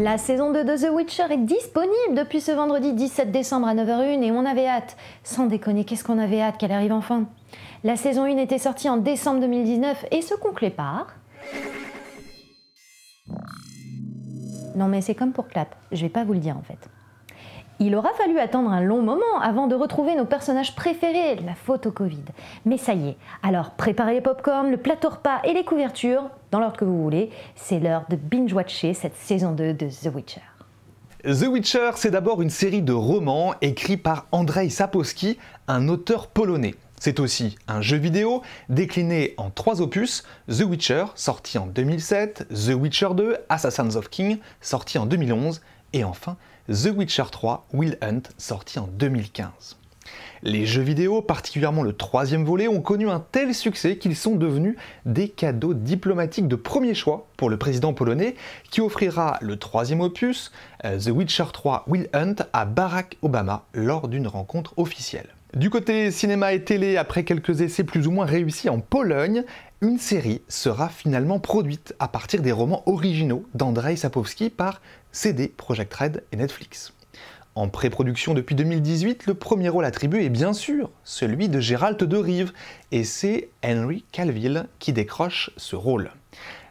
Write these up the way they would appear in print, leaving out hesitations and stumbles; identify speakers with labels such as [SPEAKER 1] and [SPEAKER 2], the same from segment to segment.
[SPEAKER 1] La saison 2 de The Witcher est disponible depuis ce vendredi 17 décembre à 9h01 et on avait hâte. Sans déconner, qu'est-ce qu'on avait hâte qu'elle arrive enfin. La saison 1 était sortie en décembre 2019 et se conclut par... Non mais c'est comme pour Clap, je vais pas vous le dire en fait. Il aura fallu attendre un long moment avant de retrouver nos personnages préférés, la faute au Covid. Mais ça y est, alors préparez les pop-corn, le plateau repas et les couvertures, dans l'ordre que vous voulez, c'est l'heure de binge-watcher cette saison 2 de The Witcher.
[SPEAKER 2] The Witcher, c'est d'abord une série de romans écrits par Andrzej Sapkowski, un auteur polonais. C'est aussi un jeu vidéo décliné en 3 opus, The Witcher, sorti en 2007, The Witcher 2, Assassins of King, sorti en 2011, et enfin The Witcher 3, Wild Hunt, sorti en 2015. Les jeux vidéo, particulièrement le 3e volet, ont connu un tel succès qu'ils sont devenus des cadeaux diplomatiques de premier choix pour le président polonais, qui offrira le 3e opus, The Witcher 3, Wild Hunt, à Barack Obama lors d'une rencontre officielle. Du côté cinéma et télé, après quelques essais plus ou moins réussis en Pologne, une série sera finalement produite à partir des romans originaux d'Andrzej Sapkowski par CD Projekt Red et Netflix. En pré-production depuis 2018, le premier rôle attribué est bien sûr celui de Geralt de Rive, et c'est Henry Cavill qui décroche ce rôle.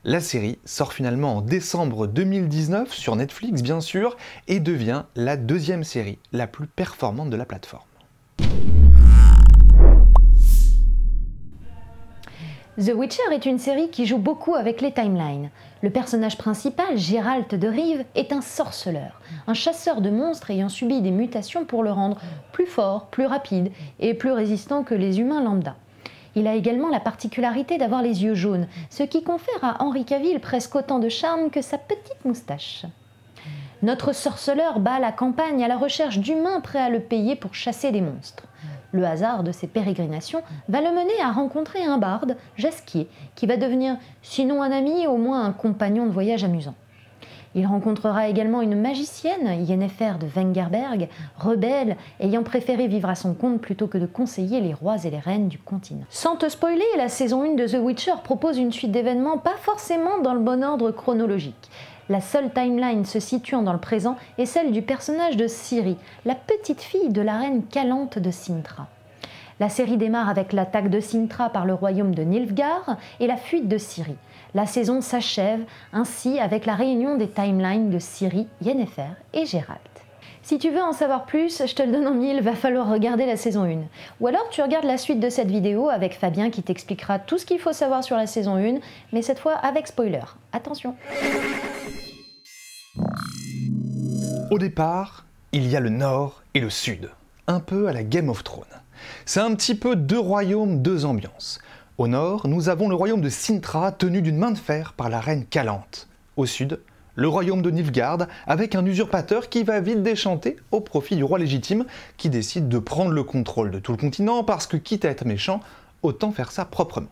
[SPEAKER 2] La série sort finalement en décembre 2019 sur Netflix bien sûr, et devient la 2e série la plus performante de la plateforme.
[SPEAKER 1] The Witcher est une série qui joue beaucoup avec les timelines. Le personnage principal, Geralt de Rive, est un sorceleur, un chasseur de monstres ayant subi des mutations pour le rendre plus fort, plus rapide et plus résistant que les humains lambda. Il a également la particularité d'avoir les yeux jaunes, ce qui confère à Henry Cavill presque autant de charme que sa petite moustache. Notre sorceleur bat la campagne à la recherche d'humains prêts à le payer pour chasser des monstres. Le hasard de ses pérégrinations va le mener à rencontrer un barde, Jaskier, qui va devenir, sinon un ami, au moins un compagnon de voyage amusant. Il rencontrera également une magicienne, Yennefer de Wengerberg, rebelle, ayant préféré vivre à son compte plutôt que de conseiller les rois et les reines du continent. Sans te spoiler, la saison 1 de The Witcher propose une suite d'événements pas forcément dans le bon ordre chronologique. La seule timeline se situant dans le présent est celle du personnage de Ciri, la petite fille de la reine Calante de Cintra. La série démarre avec l'attaque de Cintra par le royaume de Nilfgaard et la fuite de Ciri. La saison s'achève ainsi avec la réunion des timelines de Ciri, Yennefer et Geralt. Si tu veux en savoir plus, je te le donne en mille, va falloir regarder la saison 1. Ou alors tu regardes la suite de cette vidéo avec Fabien qui t'expliquera tout ce qu'il faut savoir sur la saison 1, mais cette fois avec spoiler. Attention!
[SPEAKER 2] Au départ, il y a le Nord et le Sud, un peu à la Game of Thrones. C'est un petit peu 2 royaumes, 2 ambiances. Au Nord, nous avons le royaume de Cintra tenu d'une main de fer par la reine Calante. Au Sud, le royaume de Nilfgaard avec un usurpateur qui va vite déchanter au profit du roi légitime qui décide de prendre le contrôle de tout le continent parce que quitte à être méchant, autant faire ça proprement.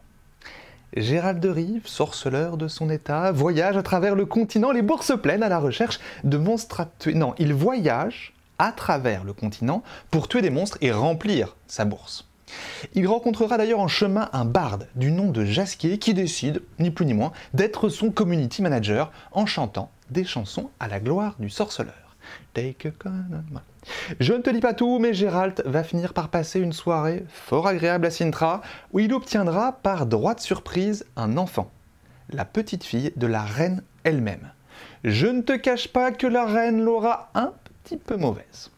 [SPEAKER 2] Geralt de Rive, sorceleur de son état, voyage à travers le continent, les bourses pleines à la recherche de monstres à tuer. Non, il voyage à travers le continent pour tuer des monstres et remplir sa bourse. Il rencontrera d'ailleurs en chemin un barde du nom de Jaskier qui décide, ni plus ni moins, d'être son community manager en chantant des chansons à la gloire du sorceleur. Je ne te dis pas tout, mais Geralt va finir par passer une soirée fort agréable à Cintra, où il obtiendra par droit de surprise un enfant, la petite fille de la reine elle-même. Je ne te cache pas que la reine l'aura un petit peu mauvaise.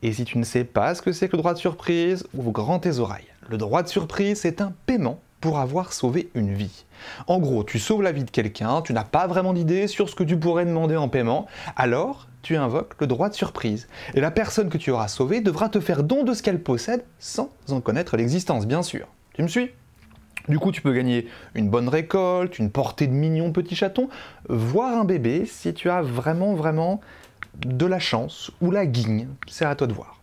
[SPEAKER 2] Et si tu ne sais pas ce que c'est que le droit de surprise, ouvre grand tes oreilles. Le droit de surprise, c'est un paiement pour avoir sauvé une vie. En gros, tu sauves la vie de quelqu'un, tu n'as pas vraiment d'idée sur ce que tu pourrais demander en paiement, alors tu invoques le droit de surprise. Et la personne que tu auras sauvée devra te faire don de ce qu'elle possède sans en connaître l'existence, bien sûr. Tu me suis ? Du coup, tu peux gagner une bonne récolte, une portée de mignons petits chatons, voire un bébé si tu as vraiment de la chance ou la guigne, c'est à toi de voir.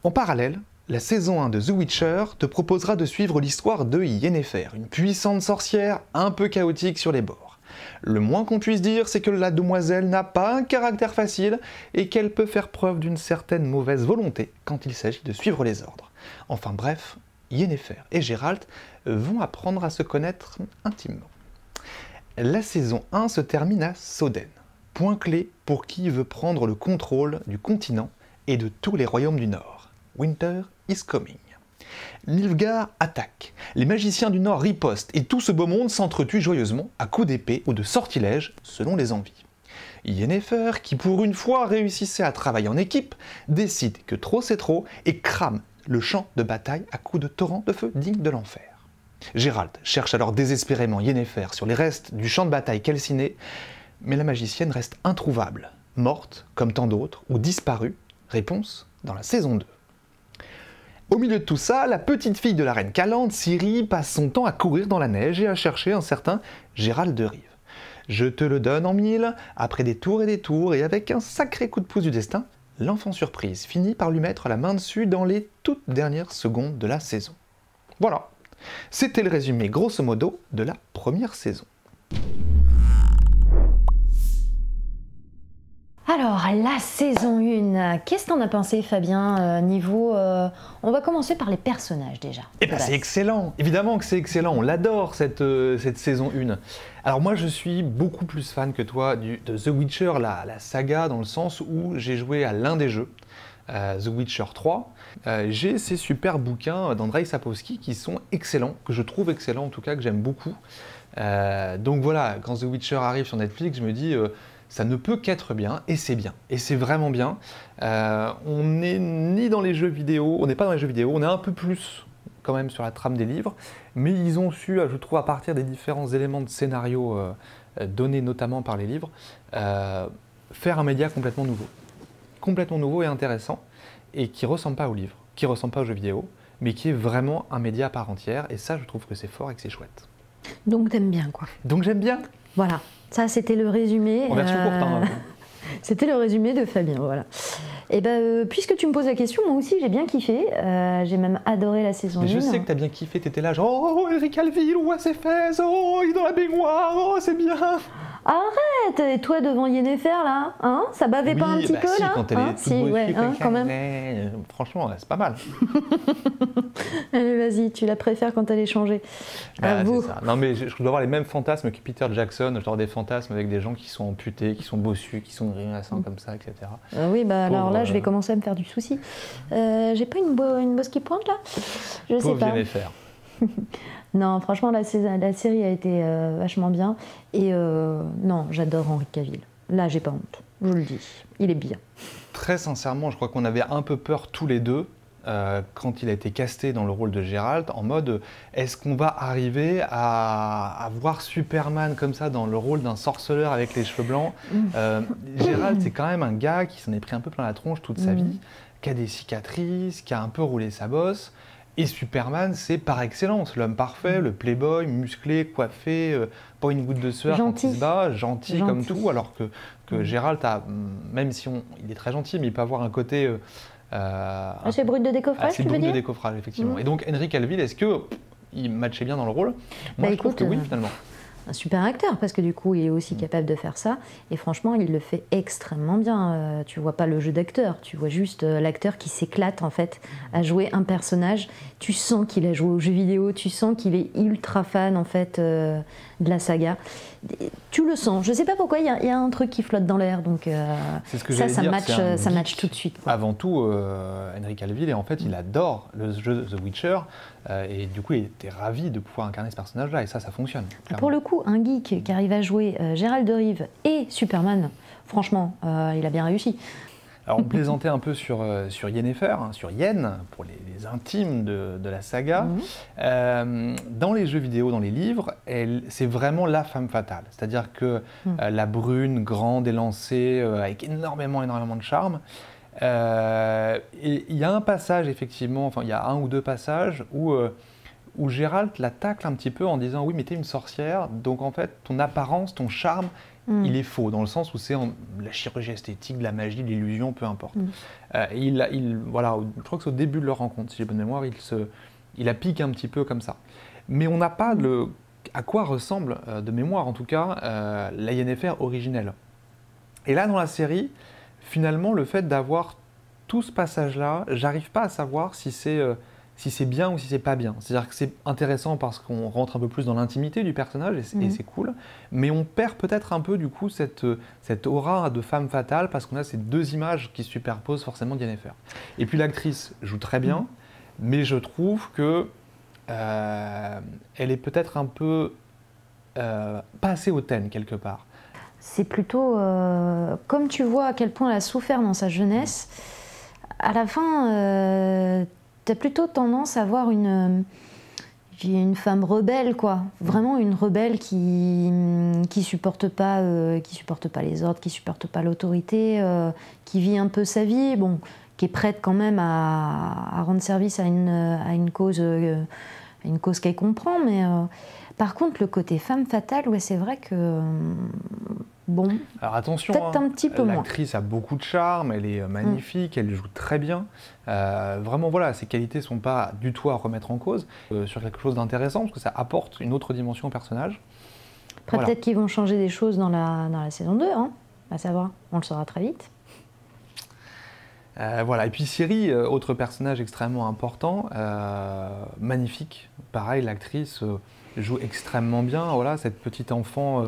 [SPEAKER 2] En parallèle, la saison 1 de The Witcher te proposera de suivre l'histoire de Yennefer, une puissante sorcière un peu chaotique sur les bords. Le moins qu'on puisse dire, c'est que la demoiselle n'a pas un caractère facile et qu'elle peut faire preuve d'une certaine mauvaise volonté quand il s'agit de suivre les ordres. Enfin bref, Yennefer et Geralt vont apprendre à se connaître intimement. La saison 1 se termine à Soden. point clé pour qui veut prendre le contrôle du continent et de tous les royaumes du Nord. Winter is coming. Nilfgaard attaque, les magiciens du Nord ripostent et tout ce beau monde s'entretue joyeusement à coups d'épée ou de sortilèges selon les envies. Yennefer, qui pour une fois réussissait à travailler en équipe, décide que trop c'est trop et crame le champ de bataille à coups de torrents de feu dignes de l'enfer. Gérald cherche alors désespérément Yennefer sur les restes du champ de bataille calciné, mais la magicienne reste introuvable, morte comme tant d'autres ou disparue. Réponse dans la saison 2. Au milieu de tout ça, la petite fille de la reine Calande, Ciri, passe son temps à courir dans la neige et à chercher un certain Gérald de Rive. Je te le donne en mille, après des tours et avec un sacré coup de pouce du destin, l'enfant surprise finit par lui mettre la main dessus dans les toutes dernières secondes de la saison. Voilà, c'était le résumé grosso modo de la première saison.
[SPEAKER 1] Alors, la saison 1, qu'est-ce que t'en as pensé, Fabien, on va commencer par les personnages déjà.
[SPEAKER 2] Eh ben, c'est excellent, évidemment que c'est excellent, on l'adore cette saison 1. Alors moi je suis beaucoup plus fan que toi de The Witcher, la saga, dans le sens où j'ai joué à l'un des jeux, The Witcher 3. J'ai ces super bouquins d'Andrzej Sapkowski qui sont excellents, que je trouve excellents en tout cas, que j'aime beaucoup. Donc voilà, quand The Witcher arrive sur Netflix, je me dis... ça ne peut qu'être bien, et c'est vraiment bien. On n'est ni dans les jeux vidéo, on n'est pas dans les jeux vidéo, on est un peu plus quand même sur la trame des livres, mais ils ont su, je trouve, à partir des différents éléments de scénario donnés notamment par les livres, faire un média complètement nouveau et intéressant, et qui ne ressemble pas aux livres, qui ne ressemble pas aux jeux vidéo, mais qui est vraiment un média à part entière, et ça je trouve que c'est fort et que c'est chouette.
[SPEAKER 1] Donc t'aimes bien quoi.
[SPEAKER 2] Donc j'aime bien.
[SPEAKER 1] Voilà. Ça, c'était le résumé.
[SPEAKER 2] En version courte, hein.
[SPEAKER 1] C'était le résumé de Fabien, voilà. Et puisque tu me poses la question, moi aussi j'ai bien kiffé. J'ai même adoré la saison 1.
[SPEAKER 2] Mais je sais que t'as bien kiffé, t'étais là genre oh Henri Cavill, ouais c'est fait, oh il est dans la baignoire, oh c'est bien.
[SPEAKER 1] Arrête! Et toi devant Yennefer là, hein? Ça bavait pas un petit peu
[SPEAKER 2] si,
[SPEAKER 1] là?
[SPEAKER 2] Quand elle est toute
[SPEAKER 1] ouais, quand même.
[SPEAKER 2] Franchement, c'est pas mal.
[SPEAKER 1] Allez, vas-y, tu la préfères quand elle est changée.
[SPEAKER 2] C'est ça. Non mais je dois avoir les mêmes fantasmes que Peter Jackson, je dois avoir des fantasmes avec des gens qui sont amputés, qui sont bossus, qui sont grimaçants comme ça, etc.
[SPEAKER 1] Oui, alors là, je vais commencer à me faire du souci. J'ai pas une bosse qui pointe là? Je sais pas.
[SPEAKER 2] Yennefer.
[SPEAKER 1] Non, franchement, la série a été vachement bien. Et non, j'adore Henri Cavill. Là, j'ai pas honte. Je le dis. Il est bien.
[SPEAKER 2] Très sincèrement, je crois qu'on avait un peu peur tous les deux quand il a été casté dans le rôle de Gérald, en mode est-ce qu'on va arriver à voir Superman comme ça dans le rôle d'un sorceleur avec les cheveux blancs. Gérald, c'est quand même un gars qui s'en est pris un peu plein la tronche toute sa vie, qui a des cicatrices, qui a un peu roulé sa bosse. Et Superman, c'est par excellence l'homme parfait, le playboy, musclé, coiffé, pas une goutte de sueur quand il se bat, gentil comme tout, alors que Gérald, même si il est très gentil, mais il peut avoir un côté...
[SPEAKER 1] assez brut de décoffrage, tu veux dire ?
[SPEAKER 2] Brut de décoffrage, effectivement. Et donc, Henry Cavill, est-ce qu'il matchait bien dans le rôle ? Moi, je trouve que oui, finalement.
[SPEAKER 1] Un super acteur, parce que du coup, il est aussi capable de faire ça. Et franchement, il le fait extrêmement bien. Tu vois pas le jeu d'acteur, tu vois juste l'acteur qui s'éclate, en fait, à jouer un personnage. Tu sens qu'il a joué aux jeux vidéo, tu sens qu'il est ultra fan, en fait, de la saga. Tu le sens. Je sais pas pourquoi, il y a un truc qui flotte dans l'air, donc ça match tout de suite. Quoi.
[SPEAKER 2] Avant tout, Henry Cavill, et en fait, il adore le jeu The Witcher, et du coup, il était ravi de pouvoir incarner ce personnage-là, et ça fonctionne. Clairement.
[SPEAKER 1] Pour le coup, un geek qui arrive à jouer Gérald de Rive et Superman, franchement, il a bien réussi.
[SPEAKER 2] Alors on plaisantait un peu sur Yennefer, sur Yen, pour les intimes de la saga. Dans les jeux vidéo, dans les livres, c'est vraiment la femme fatale. C'est-à-dire que la brune, grande, élancée, avec énormément de charme. Et il y a un passage, effectivement, enfin il y a un ou deux passages où Gérald la tacle un petit peu en disant « Oui, mais t'es une sorcière, donc en fait, ton apparence, ton charme, il est faux, dans le sens où c'est la chirurgie esthétique, la magie, l'illusion, peu importe. » Voilà, je crois que c'est au début de leur rencontre, si j'ai bonne mémoire, il la pique un petit peu comme ça. Mais on n'a pas à quoi ressemble, de mémoire en tout cas, la Yennefer originelle. Et là, dans la série, finalement, le fait d'avoir tout ce passage-là, j'arrive pas à savoir si c'est si c'est bien ou si c'est pas bien. C'est-à-dire que c'est intéressant parce qu'on rentre un peu plus dans l'intimité du personnage et c'est cool, mais on perd peut-être un peu du coup cette aura de femme fatale parce qu'on a ces deux images qui se superposent forcément d'Yennefer. Et puis l'actrice joue très bien, mais je trouve que elle est peut-être un peu pas assez hautaine quelque part.
[SPEAKER 1] C'est plutôt, comme tu vois à quel point elle a souffert dans sa jeunesse, à la fin, tu as plutôt tendance à voir une femme rebelle, quoi. Vraiment une rebelle qui supporte pas les ordres, qui supporte pas l'autorité, qui vit un peu sa vie, bon, qui est prête quand même à rendre service à une cause qu'elle comprend, mais par contre le côté femme fatale, ouais, c'est vrai que bon.
[SPEAKER 2] Alors attention,
[SPEAKER 1] peut-être un petit peu moins.
[SPEAKER 2] L'actrice a beaucoup de charme, elle est magnifique, elle joue très bien. Vraiment, voilà, ses qualités ne sont pas du tout à remettre en cause sur quelque chose d'intéressant, parce que ça apporte une autre dimension au personnage.
[SPEAKER 1] Après, peut-être qu'ils vont changer des choses dans la saison 2, hein, à savoir, on le saura très vite.
[SPEAKER 2] Voilà, et puis Ciri, autre personnage extrêmement important, magnifique. Pareil, l'actrice joue extrêmement bien. Voilà, cette petite enfant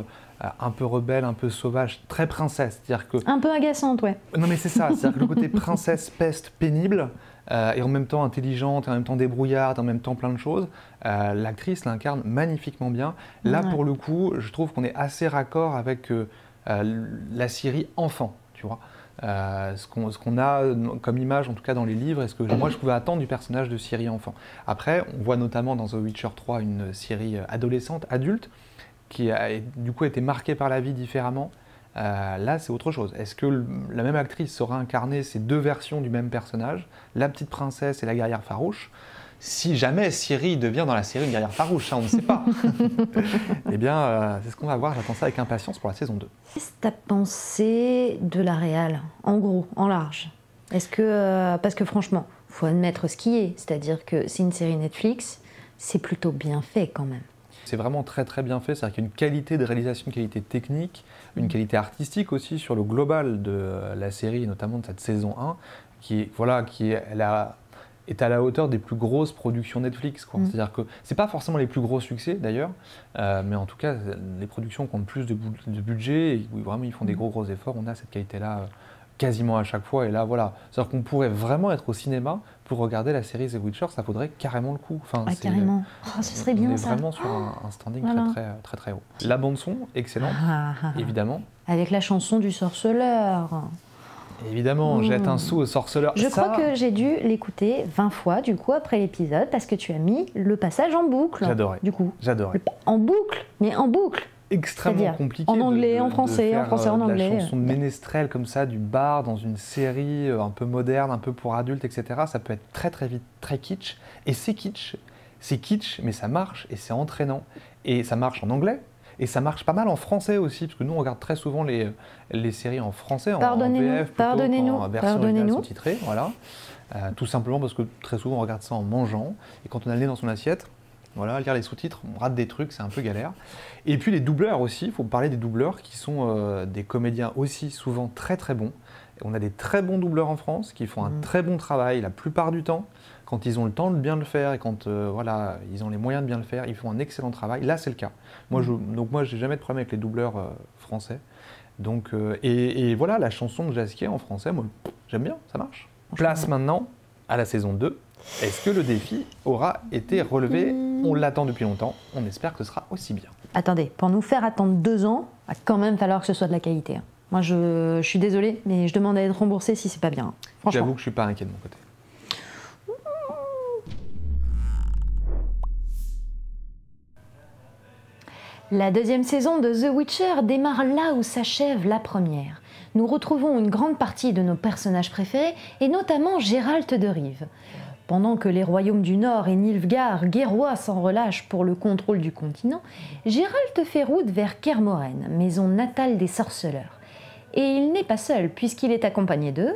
[SPEAKER 2] un peu rebelle, un peu sauvage, très princesse. C'est-à-dire que...
[SPEAKER 1] Un peu agaçante, ouais.
[SPEAKER 2] Non mais c'est ça, c'est-à-dire que le côté princesse, peste, pénible, et en même temps intelligente, et en même temps débrouillarde, en même temps plein de choses, l'actrice l'incarne magnifiquement bien. Là, pour le coup, je trouve qu'on est assez raccord avec la Ciri enfant, tu vois. Ce qu'on a comme image, en tout cas dans les livres, et ce que moi je pouvais attendre du personnage de Ciri enfant. Après, on voit notamment dans The Witcher 3 une Ciri adolescente, adulte, qui a du coup été marquée par la vie différemment. Là, c'est autre chose. Est-ce que la même actrice saura incarner ces deux versions du même personnage, la petite princesse et la guerrière farouche? Si jamais Ciri devient dans la série une guerrière farouche, ça on ne sait pas. Eh bien, c'est ce qu'on va voir, j'attends ça avec impatience pour la saison 2.
[SPEAKER 1] Qu'est-ce que tu as pensé de la réal, en gros, en large? Est-ce que, parce que franchement, il faut admettre ce qui est, c'est-à-dire que c'est une série Netflix, c'est plutôt bien fait quand même.
[SPEAKER 2] C'est vraiment très très bien fait, c'est-à-dire qu'il y a une qualité de réalisation, une qualité technique, une qualité artistique aussi sur le global de la série, et notamment de cette saison 1, est à la hauteur des plus grosses productions Netflix. C'est-à-dire que c'est pas forcément les plus gros succès d'ailleurs, mais en tout cas les productions qui ont le plus de budget et où vraiment ils font des gros efforts, on a cette qualité-là quasiment à chaque fois. Et là voilà, c'est-à-dire qu'on pourrait vraiment être au cinéma pour regarder la série The Witcher, ça vaudrait carrément le coup. Enfin,
[SPEAKER 1] carrément. Oh, ce serait bien ça.
[SPEAKER 2] On est vraiment sur un standing très haut. La bande son, excellente, évidemment.
[SPEAKER 1] Avec la chanson du sorceleur.
[SPEAKER 2] Évidemment, jette un sou au sorceleur.
[SPEAKER 1] Je crois que j'ai dû l'écouter 20 fois, du coup, après l'épisode, parce que tu as mis le passage en boucle.
[SPEAKER 2] J'adorais.
[SPEAKER 1] Du coup.
[SPEAKER 2] J'adorais.
[SPEAKER 1] En boucle, mais en boucle.
[SPEAKER 2] Extrêmement compliqué.
[SPEAKER 1] En anglais, en français, en anglais.
[SPEAKER 2] La chanson de ménestrel comme ça, du bar, dans une série un peu moderne, un peu pour adultes, etc. Ça peut être très très vite, très kitsch. Et c'est kitsch, mais ça marche et c'est entraînant. Et ça marche en anglais. Et ça marche pas mal en français aussi, parce que nous on regarde très souvent les séries en français, en VF, en version originale sous-titrée, voilà. Tout simplement parce que très souvent on regarde ça en mangeant, et quand on a le nez dans son assiette, voilà, lire les sous-titres, on rate des trucs, c'est un peu galère. Et puis les doubleurs aussi, il faut parler des doubleurs qui sont des comédiens aussi souvent très très bons. On a des très bons doubleurs en France qui font un très bon travail la plupart du temps. Quand ils ont le temps de bien le faire et quand voilà, ils ont les moyens de bien le faire, ils font un excellent travail. Là, c'est le cas. Moi, j'ai jamais de problème avec les doubleurs français. Donc, et voilà, la chanson de Jasquier en français, moi, j'aime bien, ça marche. Place maintenant à la saison 2. Est-ce que le défi aura été relevé? On l'attend depuis longtemps. On espère que ce sera aussi bien.
[SPEAKER 1] Attendez, pour nous faire attendre 2 ans, il va quand même falloir que ce soit de la qualité. Moi, je suis désolée, mais je demande à être remboursée si c'est pas bien.
[SPEAKER 2] J'avoue que je suis pas inquiet de mon côté.
[SPEAKER 1] La deuxième saison de The Witcher démarre là où s'achève la première. Nous retrouvons une grande partie de nos personnages préférés, et notamment Geralt de Rive. Pendant que les royaumes du Nord et Nilfgaard guerroient sans relâche pour le contrôle du continent, Geralt fait route vers Kermoren, maison natale des sorceleurs. Et il n'est pas seul, puisqu'il est accompagné de...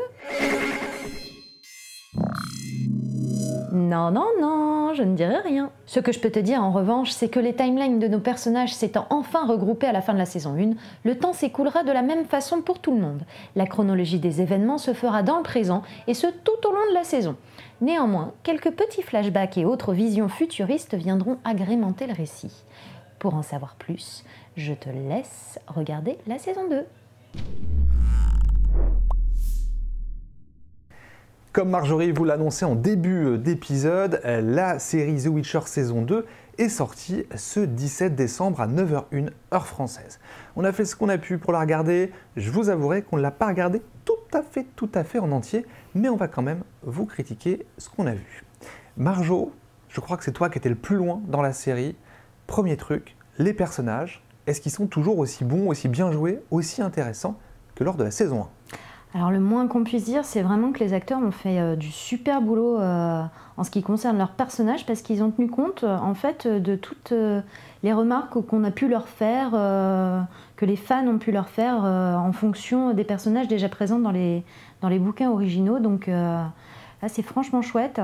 [SPEAKER 1] Non, non, non, je ne dirai rien. Ce que je peux te dire en revanche, c'est que les timelines de nos personnages s'étant enfin regroupés à la fin de la saison 1, le temps s'écoulera de la même façon pour tout le monde. La chronologie des événements se fera dans le présent, et ce tout au long de la saison. Néanmoins, quelques petits flashbacks et autres visions futuristes viendront agrémenter le récit. Pour en savoir plus, je te laisse regarder la saison 2.
[SPEAKER 2] Comme Marjorie vous l'annonçait en début d'épisode, la série The Witcher saison 2 est sortie ce 17 décembre à 9h01 heure française. On a fait ce qu'on a pu pour la regarder. Je vous avouerai qu'on ne l'a pas regardée tout à fait en entier, mais on va quand même vous critiquer ce qu'on a vu. Marjo, je crois que c'est toi qui étais le plus loin dans la série. Premier truc, les personnages, est-ce qu'ils sont toujours aussi bons, aussi bien joués, aussi intéressants que lors de la saison 1 ?
[SPEAKER 1] Alors le moins qu'on puisse dire, c'est vraiment que les acteurs ont fait du super boulot en ce qui concerne leurs personnages, parce qu'ils ont tenu compte en fait de toutes les remarques qu'on a pu leur faire, que les fans ont pu leur faire en fonction des personnages déjà présents dans les bouquins originaux. Donc là, c'est franchement chouette.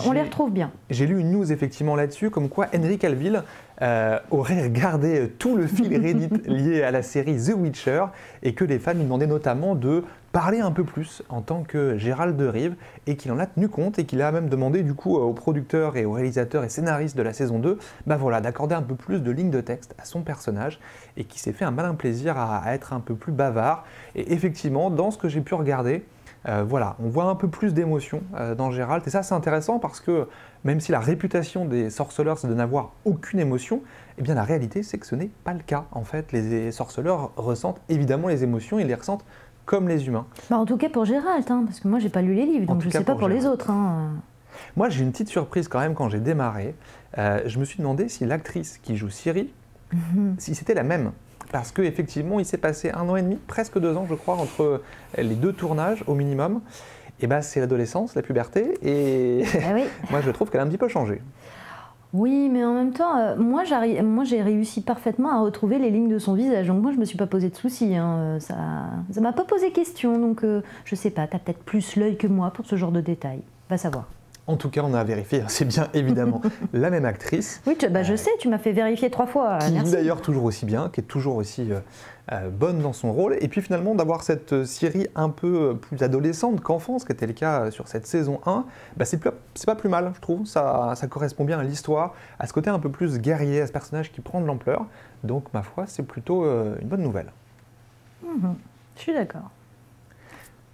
[SPEAKER 1] On les retrouve bien. J'ai
[SPEAKER 2] lu une news effectivement là-dessus, comme quoi Henry Cavill aurait regardé tout le fil Reddit lié à la série The Witcher et que les fans lui demandaient notamment de parler un peu plus en tant que Gérald de Rive et qu'il en a tenu compte et qu'il a même demandé du coup aux producteurs et aux réalisateurs et scénaristes de la saison 2 d'accorder un peu plus de lignes de texte à son personnage et qui s'est fait un malin plaisir à être un peu plus bavard. Et effectivement, dans ce que j'ai pu regarder, on voit un peu plus d'émotion dans Gérald, et ça c'est intéressant parce que même si la réputation des sorceleurs c'est de n'avoir aucune émotion, eh bien la réalité c'est que ce n'est pas le cas. En fait, les sorceleurs ressentent évidemment les émotions, ils les ressentent comme les humains.
[SPEAKER 1] En tout cas pour Gérald, parce que moi j'ai pas lu les livres, donc je ne sais pas pour les autres.
[SPEAKER 2] Moi j'ai une petite surprise quand même quand j'ai démarré. Je me suis demandé si l'actrice qui joue Ciri, si c'était la même. Parce qu'effectivement, il s'est passé 1 an et demi, presque 2 ans, je crois, entre les 2 tournages au minimum. Et c'est l'adolescence, la puberté, et
[SPEAKER 1] oui.
[SPEAKER 2] Moi je trouve qu'elle a un petit peu changé.
[SPEAKER 1] Oui, mais en même temps, moi j'ai réussi parfaitement à retrouver les lignes de son visage, donc moi je me suis pas posé de soucis, ça m'a pas posé question, donc je sais pas, t'as peut-être plus l'œil que moi pour ce genre de détails, va savoir.
[SPEAKER 2] En tout cas, on a vérifié, c'est bien évidemment la même actrice.
[SPEAKER 1] Oui, je sais, tu m'as fait vérifier 3 fois.
[SPEAKER 2] Qui
[SPEAKER 1] merci.
[SPEAKER 2] joue d'ailleurs toujours aussi bien, qui est toujours aussi bonne dans son rôle. Et puis finalement, d'avoir cette série un peu plus adolescente qu'enfant, ce qui était le cas sur cette saison 1, c'est pas plus mal, je trouve. Ça correspond bien à l'histoire, à ce côté un peu plus guerrier, à ce personnage qui prend de l'ampleur. Donc, ma foi, c'est plutôt une bonne nouvelle.
[SPEAKER 1] Je suis d'accord.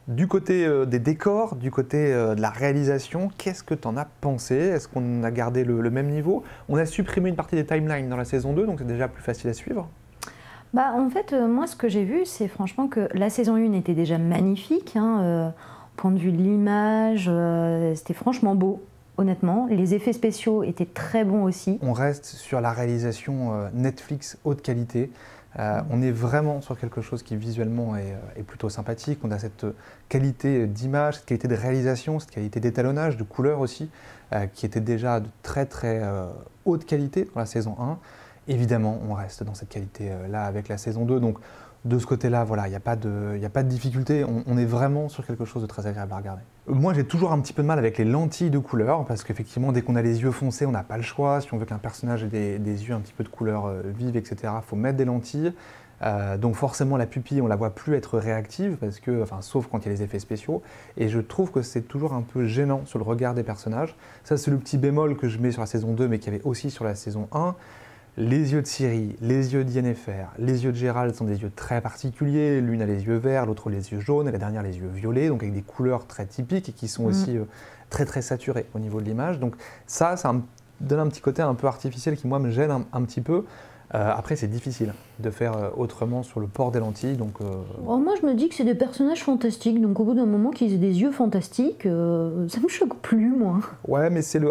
[SPEAKER 2] Du côté des décors, du côté de la réalisation, qu'est-ce que tu en as pensé? Est-ce qu'on a gardé le même niveau? On a supprimé une partie des timelines dans la saison 2, donc c'est déjà plus facile à suivre.
[SPEAKER 1] En fait, moi ce que j'ai vu, c'est franchement que la saison 1 était déjà magnifique. Point de vue de l'image, c'était franchement beau, honnêtement. Les effets spéciaux étaient très bons aussi.
[SPEAKER 2] On reste sur la réalisation Netflix haute qualité. On est vraiment sur quelque chose qui visuellement est plutôt sympathique. On a cette qualité d'image, cette qualité de réalisation, cette qualité d'étalonnage, de couleur aussi, qui était déjà de très haute qualité dans la saison 1. Évidemment, on reste dans cette qualité-là avec la saison 2. Donc de ce côté-là, il n'y a pas de difficulté. On est vraiment sur quelque chose de très agréable à regarder. Moi, j'ai toujours un petit peu de mal avec les lentilles de couleur, parce qu'effectivement, dès qu'on a les yeux foncés, on n'a pas le choix. Si on veut qu'un personnage ait des yeux un petit peu de couleur vive, etc., il faut mettre des lentilles. Donc forcément, la pupille, on la voit plus être réactive, sauf quand il y a les effets spéciaux. Et je trouve que c'est toujours un peu gênant sur le regard des personnages. Ça, c'est le petit bémol que je mets sur la saison 2, mais qu'il y avait aussi sur la saison 1. Les yeux de Ciri, les yeux d'Yennefer, les yeux de Gérald sont des yeux très particuliers. L'une a les yeux verts, l'autre les yeux jaunes, et la dernière les yeux violets, donc avec des couleurs très typiques et qui sont aussi très saturées au niveau de l'image. Donc ça donne un petit côté un peu artificiel qui, moi, me gêne un petit peu. Après, c'est difficile de faire autrement sur le port des lentilles. Donc,
[SPEAKER 1] moi, je me dis que c'est des personnages fantastiques. Donc, au bout d'un moment, qu'ils aient des yeux fantastiques, ça me choque plus, moi.
[SPEAKER 2] Ouais, mais c'est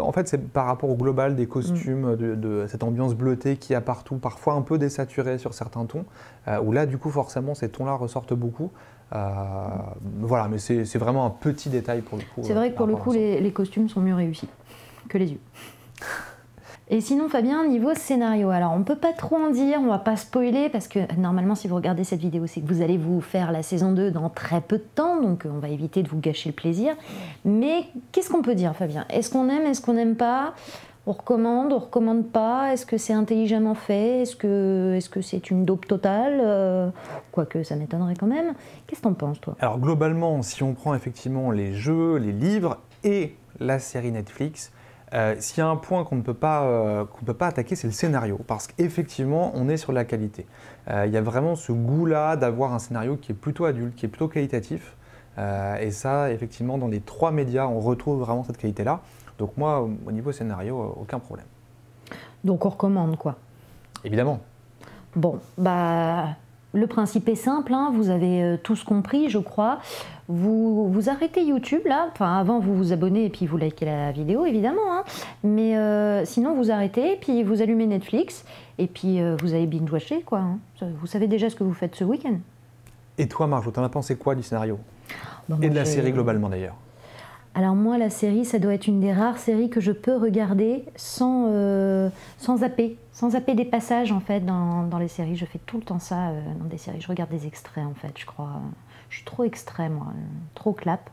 [SPEAKER 2] par rapport au global des costumes, de cette ambiance bleutée qu'il y a partout, parfois un peu désaturée sur certains tons, où là, du coup, forcément, ces tons-là ressortent beaucoup. Mais c'est vraiment un petit détail pour le coup.
[SPEAKER 1] C'est vrai que pour le coup, les costumes sont mieux réussis que les yeux. Et sinon Fabien, niveau scénario, alors on peut pas trop en dire, on va pas spoiler parce que normalement si vous regardez cette vidéo c'est que vous allez vous faire la saison 2 dans très peu de temps, donc on va éviter de vous gâcher le plaisir. Mais qu'est-ce qu'on peut dire Fabien? Est-ce qu'on aime, est-ce qu'on n'aime pas? On recommande pas? Est-ce que c'est intelligemment fait? Est-ce que c'est une dope totale? Quoique ça m'étonnerait quand même. Qu'est-ce que t'en penses toi?
[SPEAKER 2] Alors globalement, si on prend effectivement les jeux, les livres et la série Netflix, s'il y a un point qu'on ne peut pas attaquer, c'est le scénario, parce qu'effectivement, on est sur la qualité. Il y a vraiment ce goût-là d'avoir un scénario qui est plutôt adulte, qui est plutôt qualitatif, et ça, effectivement, dans les 3 médias, on retrouve vraiment cette qualité-là. Donc moi, au niveau scénario, aucun problème.
[SPEAKER 1] Donc on recommande quoi?
[SPEAKER 2] Évidemment.
[SPEAKER 1] Bon, bah le principe est simple, hein, vous avez tous compris, je crois. Vous arrêtez YouTube là, enfin avant vous vous abonnez et puis vous likez la vidéo évidemment, hein, mais sinon vous arrêtez, puis vous allumez Netflix et puis vous allez binge-watcher quoi. Hein. Vous savez déjà ce que vous faites ce week-end.
[SPEAKER 2] Et toi Marjo, t'en as pensé quoi du scénario?
[SPEAKER 1] Bon,
[SPEAKER 2] et de la série globalement d'ailleurs?
[SPEAKER 1] Alors moi, la série, ça doit être une des rares séries que je peux regarder sans zapper des passages en fait dans les séries. Je fais tout le temps ça dans des séries. Je regarde des extraits en fait, je crois. Je suis trop extrait moi, trop clap.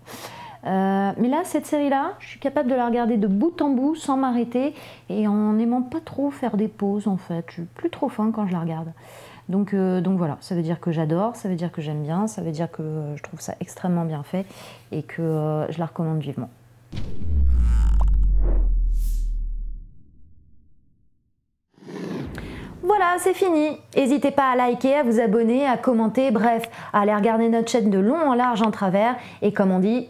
[SPEAKER 1] Mais là, cette série-là, je suis capable de la regarder de bout en bout sans m'arrêter et en n'aimant pas trop faire des pauses en fait. Je suis plus trop faim quand je la regarde. Donc voilà, ça veut dire que j'adore, ça veut dire que j'aime bien, ça veut dire que je trouve ça extrêmement bien fait et que je la recommande vivement. Voilà, c'est fini. N'hésitez pas à liker, à vous abonner, à commenter, bref, à aller regarder notre chaîne de long en large en travers et comme on dit,